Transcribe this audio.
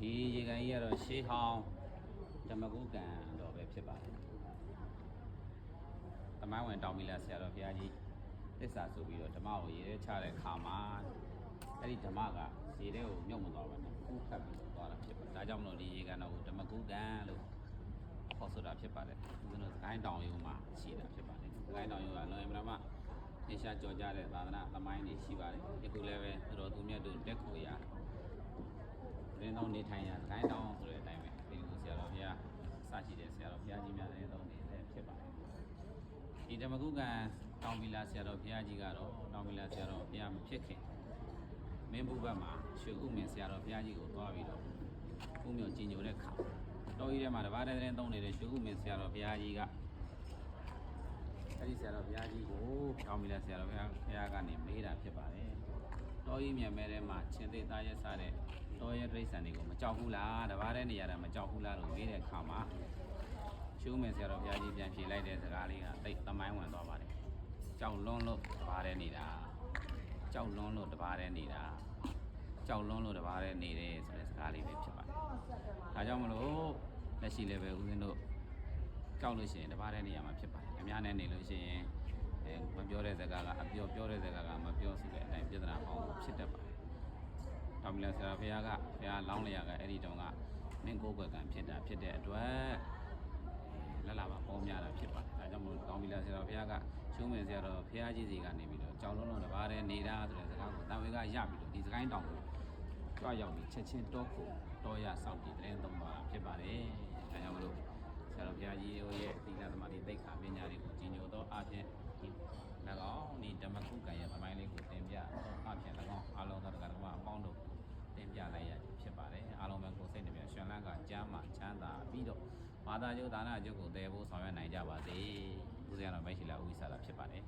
ဒီရေကန်ကြီးကတော့ရှေးဟောင်းဓမ္မကုကန်တော်ပဲဖြစ်ပါတယ်။တမိုင်းဝင်တောင်မီလာဆရာတော်ဘုရားကြီးသစ္စာဆိုပြီးတော့ဓမ္မကိုရေထဲချတဲ့ခါမှာအဲ့ဒီဓမ္မကရေထဲကိုမြုပ်မသွားပါနဲ့။ကူးခတ်ပြီးသွားတာဖြစ်ပါတယ်။ဒါကြောင့်မလို့ဒီရေကန်တော်ကိုဓမ္မကုကန်လို့ခေါ်ဆိုတာဖြစ်ပါတယ်။ဦးဇင်းတို့စကိုင်းတောင်ရုံမှာရှိတာဖြစ်ပါတယ်။စကိုင်းတောင်ရုံကလွန်ရင်မနာမသင်္ချာကြော်ကြတဲ့သာသနာသမိုင်းတွေရှိပါတယ်။ဒီခုလည်းပဲတော်သူမြတ်တို့တက်ခိုရရင်းတော့နေထိုင်ရစကိုင်းတောင်ဆိုတဲ့အတိုင်းပဲဒီလိုဆရာတော်ဘုရားစရှိတဲ့ဆရာတော်ဘုရားကြီးများလည်းတော့နေလည်းဖြစ်ပါတယ်ဒီဓမ္မကုကံတောင်မီလာဆရာတော်ဘုရားကြီးကတော့တောင်မီလာဆရာတော်ဘုရားမဖြစ်ခင်မင်းဘုဘတ်မှာရွှေဥမင်းဆရာတော်ဘုရားကြီးကိုသွားပြီးတော့ဥမျိုးကြီးညိုတဲ့ခါတော်ကြီးထဲမှာတပါးတဲ့သုံးနေတဲ့ရွှေဥမင်းဆရာတော်ဘုရားကြီးကအဲ့ဒီဆရာတော်ဘုရားကြီးကိုတောင်မီလာဆရာတော်ဘုရားကနေမေးတာဖြစ်ပါတယ်တော်ကြီးမြတ်မဲထဲမှာချင်းသေးသားရက်စားတဲ့တော်ရဲ့တိရစ္ဆာန်တွေကိုမကြောက်ဘူးလားတပါးတဲ့နေရာတာမကြောက်ဘူးလားလို့မေးတဲ့အခါမှာရှုံးမယ်ဆရာတော်ဘုရားကြီးပြန်ဖြေလိုက်တဲ့စကားလေးကတိတ်သမိုင်းဝင်သွားပါတယ်ကြောက်လွန်းလို့တပါးတဲ့နေတာကြောက်လွန်းလို့တပါးတဲ့နေတာကြောက်လွန်းလို့တပါးတဲ့နေတယ်ဆိုတဲ့စကားလေးပဲဖြစ်ပါတယ်ဒါကြောင့်မလို့လက်ရှိလည်းပဲဦးဇင်းတို့ကြောက်လို့ရှိရင်တပါးတဲ့နေရာမှာဖြစ်ပါတယ်အများနဲ့နေလို့ရှိရင်မပြောတဲ့စကားကအပြောပြောတဲ့စကားကမပြောဆိုတဲ့အတိုင်းပြဿနာပေါင်းဖြစ်တတ်ပါတယ်။တောင်မီလာဆရာဘုရားကဘုရားလောင်းလျာကအဲ့ဒီတုန်းကမင်းကိုယ်ွယ်ကံဖြစ်တာဖြစ်တဲ့အတွက်လက်လာပါပေါများတာဖြစ်ပါတယ်။ဒါကြောင့်မို့တောင်မီလာဆရာဘုရားကရှုံးမယ်ဆရာတော်ဘုရားကြီးစီကနေပြီးတော့ကြောင်လုံးလုံးတစ်ပါးတည်းနေတာဆိုတဲ့စကားကိုတန်ဝေကရပြီးတော့ဒီစကိုင်းတောင်ကိုကြွရောက်ပြီးချက်ချင်းတောကိုတောရဆောက်တည်တဲ့သုံးပါဖြစ်ပါတယ်။ဒါကြောင့်မလို့ဆရာတော်ဘုရားကြီးရဲ့သီလသမာဓိသိက္ခာပညာတွေကိုကြီးညိုသောအဖြစ်၎င်းဒီဓမ္မကုကံရဲ့သမိုင်းလေးကိုသင်ပြသောအဖြစ်၎င်းအားလုံးသောတရားဓမ္မအပေါင်းတို့သင်ပြလိုက်ရဖြစ်ပါတယ်အားလုံးပဲကိုယ်စိတ်နှပြရှင်လန်းကကျမ်းမှချမ်းသာပြီးတော့ဘာသာကျုပ်ဒါနကျုပ်ကိုတည်ဖို့ဆောင်ရွက်နိုင်ကြပါစေဦးဇင်းတော်မိတ်ရှိလာဦးဝိစာလာဖြစ်ပါတယ်